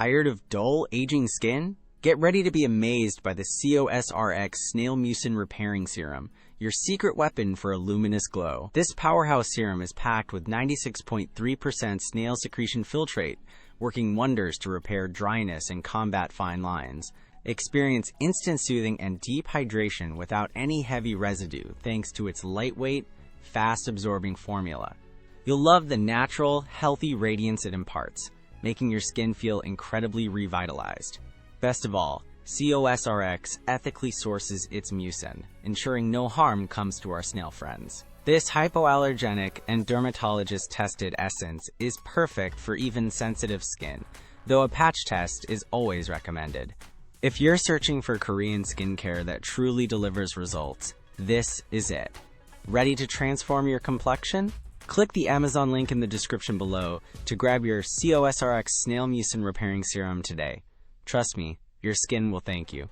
Tired of dull, aging skin? Get ready to be amazed by the COSRX Snail Mucin Repairing Serum, your secret weapon for a luminous glow. This powerhouse serum is packed with 96.3% snail secretion filtrate, working wonders to repair dryness and combat fine lines. Experience instant soothing and deep hydration without any heavy residue thanks to its lightweight, fast-absorbing formula. You'll love the natural, healthy radiance it imparts, making your skin feel incredibly revitalized. Best of all, COSRX ethically sources its mucin, ensuring no harm comes to our snail friends. This hypoallergenic and dermatologist-tested essence is perfect for even sensitive skin, though a patch test is always recommended. If you're searching for Korean skincare that truly delivers results, this is it. Ready to transform your complexion? Click the Amazon link in the description below to grab your COSRX Snail Mucin Repairing Serum today. Trust me, your skin will thank you.